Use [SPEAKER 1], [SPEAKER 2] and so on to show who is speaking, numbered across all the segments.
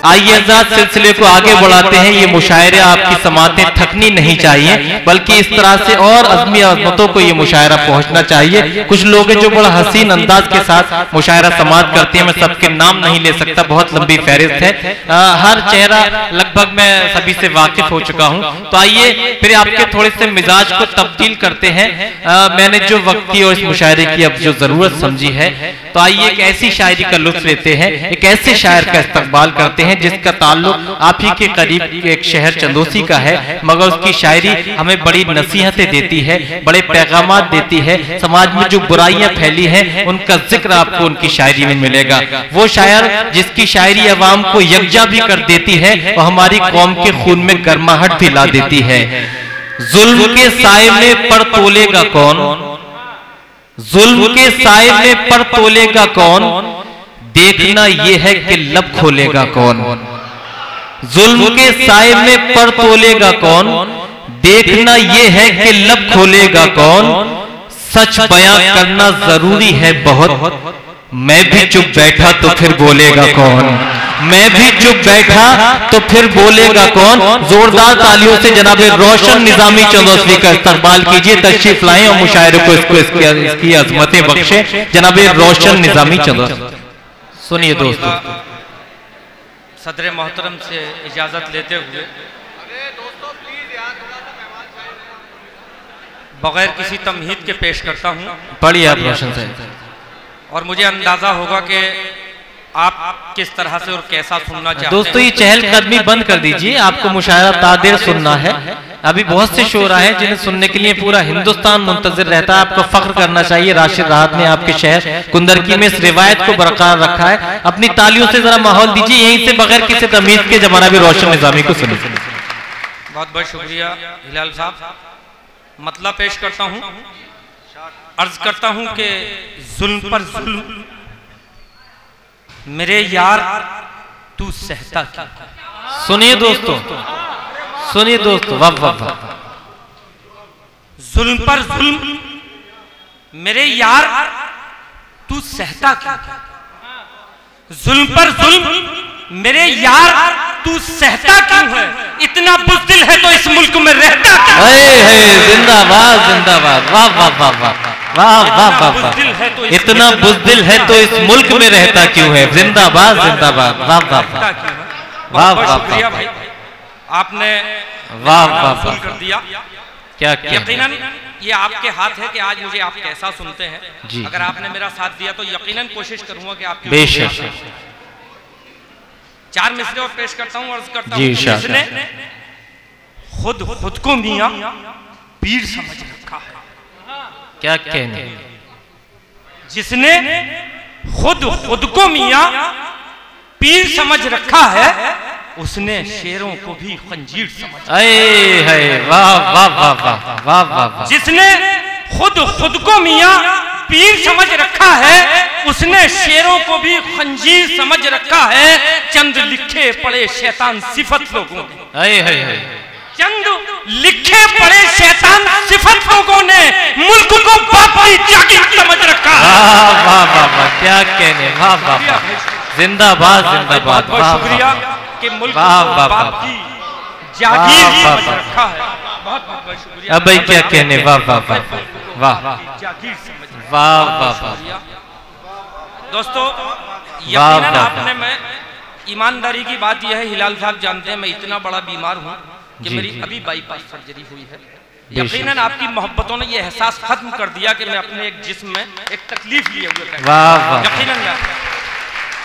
[SPEAKER 1] आइए हज़रात सिलसिले को आगे बढ़ाते हैं। ये मुशायरे आपकी समातें थकनी नहीं चाहिए, बल्कि इस तरह से और अज़मी अज़मतों को ये मुशायरा पहुंचना चाहिए। कुछ लोग हैं जो बड़ा हसीन अंदाज के साथ मुशायरा समात करते हैं, मैं सबके नाम नहीं ले सकता, बहुत लंबी फहरिस्त है, हर चेहरा लगभग मैं सभी से वाकिफ हो चुका हूं। तो आइए फिर आपके थोड़े से मिजाज को तब्दील करते हैं। मैंने जो वक्त की और इस मुशायरे की अब जो जरूरत समझी है, तो आइए एक ऐसी शायरी का लुत्फ लेते हैं, एक ऐसे शायर का इस्तकबाल करते हैं जिसका ताल्लुक आप ही के करीब एक शहर चंदोसी का है, मगर उसकी शायरी हमें बड़ी नसीहतें देती है, बड़े पैगामात देती है। समाज में जो बुराइयां फैली हैं उनका जिक्र आपको उनकी शायरी में मिलेगा। वो शायर जिसकी शायरी अवाम को यकजा भी कर देती है और हमारी कौम के खून में गर्माहट भी ला देती है। जुल्म के साए में पर तोलेगा कौन, जुल्म के साए में पर तोलेगा कौन, देखना यह है कि लब खोलेगा कौन। जुल्म के साए में पर तोलेगा कौन, देखना यह है कि लब खोलेगा कौन। सच बयां करना जरूरी है बहुत, मैं भी चुप बैठा तो फिर बोलेगा कौन, मैं भी चुप बैठा तो फिर बोलेगा कौन। जोरदार तालियों से जनाब रोशन निजामी चंदोसी का इस्तकबाल कीजिए, तशरीफ लाएं और मुशायरे को इसकी अजमतें बख्शे। जनाब रोशन निजामी चंदोसी, सुनिए दोस्तों।
[SPEAKER 2] सदर मोहतरम से इजाजत लेते हुए बगैर किसी तमहीद के पेश करता हूं।
[SPEAKER 1] पढ़िए आप रोशन साहब।
[SPEAKER 2] और मुझे अंदाजा होगा कि आप किस तरह से और कैसा सुनना चाहते हैं।
[SPEAKER 1] दोस्तों ये चहलकदमी बंद कर दीजिए, आपको मुशायरा तादेर सुनना है। अभी बहुत से शोरा हैं जिन्हें सुनने के लिए पूरा हिंदुस्तान मुंतजिर रहता है। आपको फख्र करना चाहिए, राशिद राहत ने आपके शहर कुंदरकी में इस रिवायत को बरकरार रखा है। अपनी तालियों से जरा माहौल दीजिए, यहीं से बगैर किसी तमीज के जमाना भी रोशन निजामी को सुनिए।
[SPEAKER 2] बहुत बहुत शुक्रिया हिलाल साहब। मतलब पेश करता हूं, अर्ज करता हूं कि जुल्म पर जुल्म मेरे यार तू सहता क्यों।
[SPEAKER 1] सुनिए दोस्तों, सुनिए दोस्तों, वाह वाह वाह।
[SPEAKER 2] जुल्म पर जुल्म मेरे यार तू सहता क्यों, जुल्म पर जुल्म मेरे यार तू सहता क्यों है। इतना बुज़दिल है तो इस मुल्क में रहता क्यों है।
[SPEAKER 1] जिंदाबाद जिंदाबाद, वाह वाह वाह वाह वाह वाह वाह वाह। इतना बुज़दिल है तो इस मुल्क में रहता क्यों है। जिंदाबाद जिंदाबाद, वाह वाह वाह वाह
[SPEAKER 2] शुक्रिया भाई, आपने
[SPEAKER 1] वाह वाह
[SPEAKER 2] कर दिया।
[SPEAKER 1] क्या
[SPEAKER 2] यकीनन ये आपके हाथ है कि आज मुझे आप कैसा सुनते हैं। अगर आपने मेरा साथ दिया तो यकीनन कोशिश करूंगा कि आप
[SPEAKER 1] बेशक।
[SPEAKER 2] चार मिसरे और पेश करता हूं, अर्ज करता हूं। जिसने खुद खुद को मियां पीर समझ रखा है।
[SPEAKER 1] क्या कहने,
[SPEAKER 2] जिसने खुद खुद को मियां पीर समझ रखा है, उसने शेरों को भी खंजीर समझ।
[SPEAKER 1] वाह वाह वाह वाह वाह वाह।
[SPEAKER 2] जिसने खुद खुद को मियां पीर समझ रखा है, उसने शेरों को भी खंजीर समझ रखा है। चंद लिखे पड़े शैतान सिफत लोगों ने, चंद लिखे पड़े शैतान सिफत लोगों ने मुल्क को बाप की जागीर समझ रखा है।
[SPEAKER 1] वाह वाह वाह वाह, क्या कहने, वाह वाह वाह, जिंदाबाद जिंदाबाद, वाह
[SPEAKER 2] शुक्रिया कि मुल्क को बाप की जागीर समझ रखा है। बहुत बहुत शुक्रिया।
[SPEAKER 1] अब भाई क्या कहने, वाह वाह वाह वाह,
[SPEAKER 2] जागीर समझ,
[SPEAKER 1] वाह वाह वाह।
[SPEAKER 2] दोस्तों यकीनन आपने, मैं ईमानदारी की बात यह है, हिलाल साहब जानते हैं मैं इतना बड़ा बीमार हूँ कि मेरी अभी बाईपास सर्जरी हुई है। यकीनन आपकी मोहब्बतों ने यह एहसास खत्म कर दिया कि मैं अपने एक जिस्म में एक तकलीफ लिए हुए।
[SPEAKER 1] वाह वाह।
[SPEAKER 2] यकीनन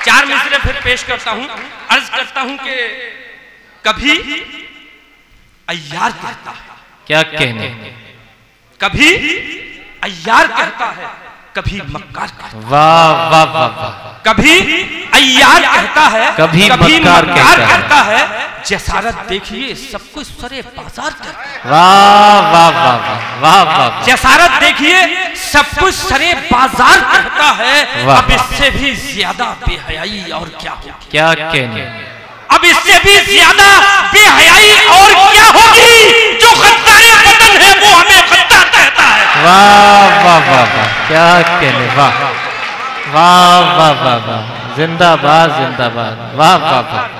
[SPEAKER 2] चार मिसरे फिर पेश करता हूँ, अर्ज करता हूँ कि कभी अय्यार कहता है।
[SPEAKER 1] क्या कहने,
[SPEAKER 2] कभी अय्यार कहता है, कभी मक्कार कहता है।
[SPEAKER 1] वाह वाह वाह।
[SPEAKER 2] कभी अय्यार कहता है,
[SPEAKER 1] कभी
[SPEAKER 2] मक्कार कहता है। जसारत देखिए सब कुछ सरे बाजार करता है।
[SPEAKER 1] वाह वाह वाह वाह वाह।
[SPEAKER 2] जसारत देखिए सब कुछ सरे बाजार करता है। अब इससे भी ज्यादा बेहयाई और क्या होगी।
[SPEAKER 1] क्या कहने,
[SPEAKER 2] अब इससे भी ज्यादा बेहयाई और क्या होगी। जो गद्दारे वतन है वो हमें गद्दार कहता है।
[SPEAKER 1] वाह वाह वाह वाह, क्या कहने, वाह वाह वाह वाह वाह, जिंदाबाद जिंदाबाद, वाह वाह वाह।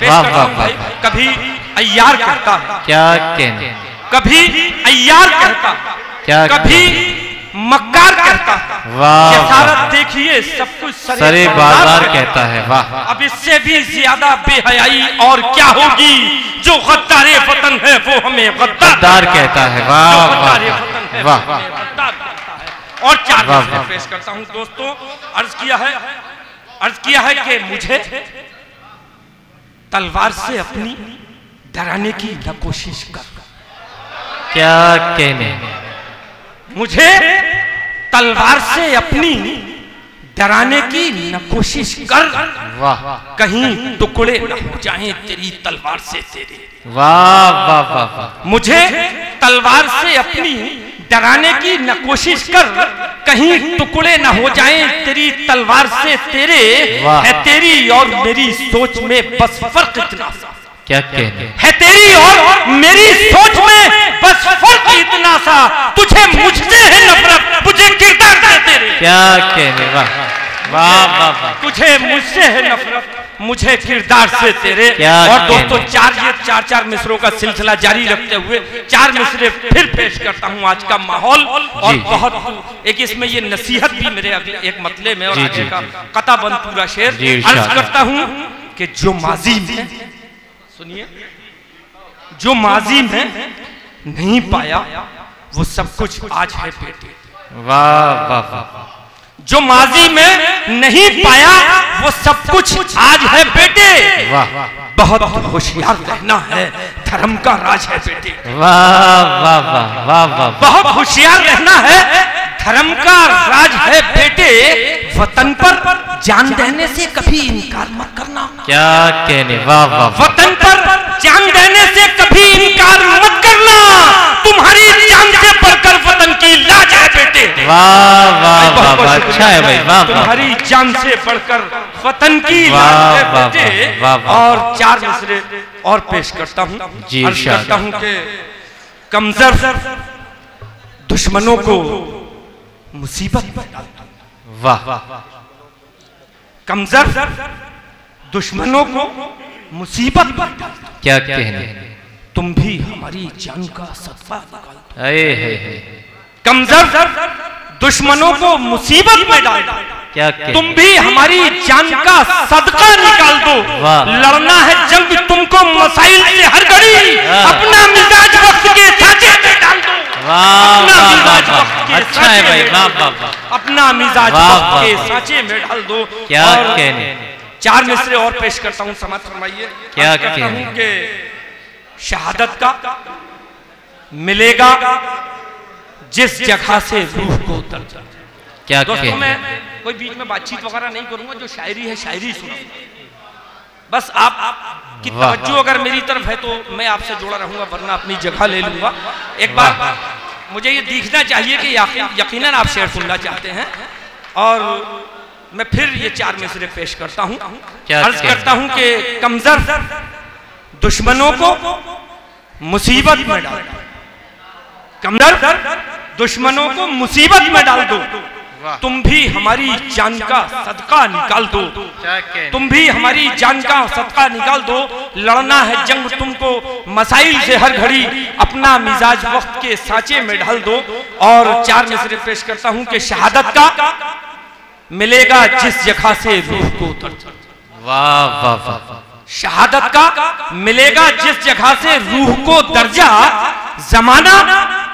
[SPEAKER 2] पेश करता हूं भाई। कभी अय्यार कहता है,
[SPEAKER 1] क्या कहने,
[SPEAKER 2] कभी अय्यार कहता,
[SPEAKER 1] क्या
[SPEAKER 2] कभी मक्कार कहता है।
[SPEAKER 1] वाह,
[SPEAKER 2] जसारत देखिए सब कुछ
[SPEAKER 1] सरे बाजार कहता है। वाह,
[SPEAKER 2] अब इससे भी ज्यादा बेहयाई और क्या होगी। जो गद्दारे वतन है वो हमें
[SPEAKER 1] गद्दार कहता है। वाह
[SPEAKER 2] वाह वाह। और चार मिसरे पेश करता हूं दोस्तों। अर्ज किया है कि मुझे तलवार से अपनी डराने की न कोशिश कर।
[SPEAKER 1] क्या कहने,
[SPEAKER 2] मुझे तलवार से अपनी डराने की न कोशिश कर।
[SPEAKER 1] वाह,
[SPEAKER 2] कहीं टुकड़े न हो जाएं तेरी तलवार से तेरे।
[SPEAKER 1] वाह वाह वाह।
[SPEAKER 2] मुझे तलवार से अपनी डराने की न कोशिश कर, कहीं टुकड़े न हो जाएं तेरी तलवार से तेरे। है तेरी और मेरी सोच में बस फर्क इतना सा।
[SPEAKER 1] क्या कहने,
[SPEAKER 2] है तेरी और मेरी सोच में बस फर्क इतना सा। तुझे मुझसे है नफरत, मुझे किरदार से तेरे।
[SPEAKER 1] क्या कहने, वाह वाह वाह।
[SPEAKER 2] तुझे मुझसे है नफरत, मुझे किरदार से तेरे। और दोस्तों चार मिसरों का सिलसिला जारी रखते हुए चार मिसरे फिर पेश करता हूं। आज का माहौल और बहुत एक इसमें ये नसीहत भी मेरे अगले एक मतले में और आगे का कताबंद पूरा शेर अर्ज करता हूं कि जो माजी में, सुनिए, जो माजी में नहीं पाया वो सब कुछ आज है बेटे।
[SPEAKER 1] वाह वाह वाह।
[SPEAKER 2] जो माजी में नहीं पाया वो सब कुछ आज है बेटे।
[SPEAKER 1] वाह,
[SPEAKER 2] बहुत होशियार रहना है, धर्म का राज है बेटे।
[SPEAKER 1] वाह वाह वाह वाह वाह।
[SPEAKER 2] बहुत होशियार रहना है, धर्म का राज है बेटे। वतन पर जान देने से कभी इनकार मत करना।
[SPEAKER 1] क्या कहने, वाह वाह।
[SPEAKER 2] वतन पर जान देने से कभी इनकार मत करना। तुम्हारी जान से बढ़कर वतन की लाज है बेटे।
[SPEAKER 1] वाह वाह वाह, अच्छा है भाई, वाह।
[SPEAKER 2] तुम्हारी जान से बढ़कर वतन की लाज है बेटे। और चार मिसरे और पेश करता हूँ। अर्ज करता हूँ कि कमजोर दुश्मनों को मुसीबत में डाल दो।
[SPEAKER 1] वाह,
[SPEAKER 2] कमजोर दुश्मनों को मुसीबत में डाल दो।
[SPEAKER 1] क्या कहने,
[SPEAKER 2] तुम भी हमारी जान का सदका निकाल दो।
[SPEAKER 1] कमजोर
[SPEAKER 2] दुश्मनों को मुसीबत में डाल दो।
[SPEAKER 1] क्या
[SPEAKER 2] तुम भी हमारी जान का सदका निकाल दो। लड़ना है जंग तुमको मसाइल से हर घड़ी। अपना मिजाज वक्त के साँचे में डाल दो।
[SPEAKER 1] अच्छा है भाई, वाह वाह।
[SPEAKER 2] अपना मिजाज वक्त के साँचे में डाल दो।
[SPEAKER 1] क्या कहने,
[SPEAKER 2] चार मिसरे और पेश करता हूँ, समाप्त फरमाइए।
[SPEAKER 1] क्या कहने
[SPEAKER 2] कि शहादत का मिलेगा जिस जगह से रूह को दर्जा।
[SPEAKER 1] क्या
[SPEAKER 2] दोस्तों मैं कोई बीच में बातचीत वगैरह नहीं करूंगा, जो शायरी है शायरी सुनाऊंगा। बस आप की तवज्जो अगर मेरी तरफ है तो मैं आपसे जुड़ा रहूंगा, वरना अपनी जगह ले लूंगा। एक बार मुझे ये दिखना चाहिए कि यकीनन आप शेर सुनना चाहते हैं। और मैं फिर ये चार मिसरे पेश करता हूँ। अर्ज करता हूँ कि कमजोर दुश्मनों को मुसीबत में डाल दो। कमजोर दुश्मनों को मुसीबत में डाल दो। तुम भी हमारी जान का सदका निकाल दो। तुम भी हमारी जान का सदका निकाल दो। लड़ना है जंग तुमको मसाइल से हर घड़ी। अपना मिजाज वक्त के साँचे में ढाल दो। और चार मिसरे पेश करता हूँ कि शहादत का मिलेगा जिस जगह से रूह को दर्जा।
[SPEAKER 1] वाह वाह वाह।
[SPEAKER 2] शहादत का मिलेगा जिस जगह से रूह को दर्जा। जमाना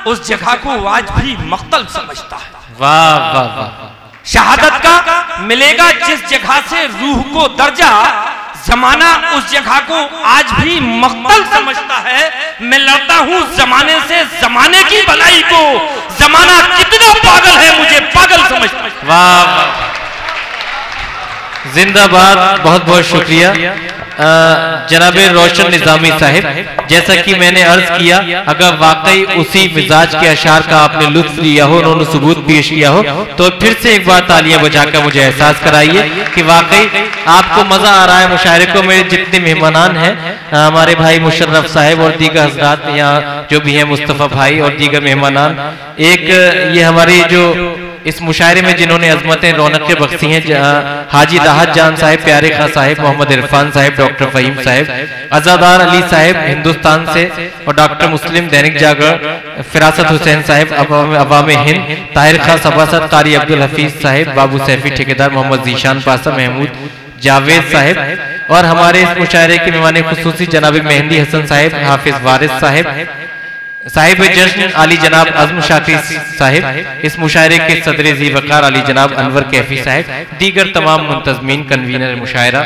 [SPEAKER 2] उस जगह को आज भी मक्तल समझता है।
[SPEAKER 1] वाह वाह वाह।
[SPEAKER 2] शहादत का मिलेगा जिस जगह से रूह को दर्जा। जमाना उस जगह को आज भी मक्तल समझता है। मैं लड़ता हूँ जमाने से, जमाने की भलाई को। जमाना कितना पागल है मुझे पागल समझता है।
[SPEAKER 1] वाह वाह, जिंदाबाद। बहुत बहुत शुक्रिया जनाब रोशन निजामी साहिब। जैसा कि मैंने अर्ज किया, अगर वाकई उसी मिजाज के अशार का आपने लुत्फ लिया हो, उन्होंने सबूत पेश किया हो, तो फिर से एक बार तालियां बजाकर मुझे एहसास कराइए कि वाकई आपको मजा आ रहा है मुशायरे को। मेरे जितने मेहमानान हैं, हमारे भाई मुशर्रफ साहिब और दीगर हजरात यहाँ जो भी हैं, मुस्तफ़ा भाई और दीगर मेहमानान, एक ये हमारी जो इस मुशायरे में जिन्होंने अजमतें रौनकें बख्शी हैं, हाजी राहत जान साहिब, प्यारे खां साहिब, मोहम्मद इरफान साहिब, डॉक्टर फहीम साहिब, अजादार अली साहिब हिंदुस्तान से, और डॉक्टर मुस्लिम दैनिक जागरण, फिरासत हुसैन साहिब अवाम हिंद, ताहिर खां सभासद, कारी अब्दुल हफीज साहिब, बाबू सैफी ठेकेदार, मोहम्मद जीशान पासा, महमूद जावेद साहिब, और हमारे इस मुशायरे के मेहमान खुसूसी जनाब मेहंदी हसन साहिब, हाफिज वारिस साहिब, साहिब जश्न अली जनाब अज़म शाकिर साहिब, इस मुशायरे के सदर ज़ी वक़ार अली जनाब अनवर कैफी साहिब, दीगर तमाम मुंतज़मीन, कन्वीनर मुशायरा।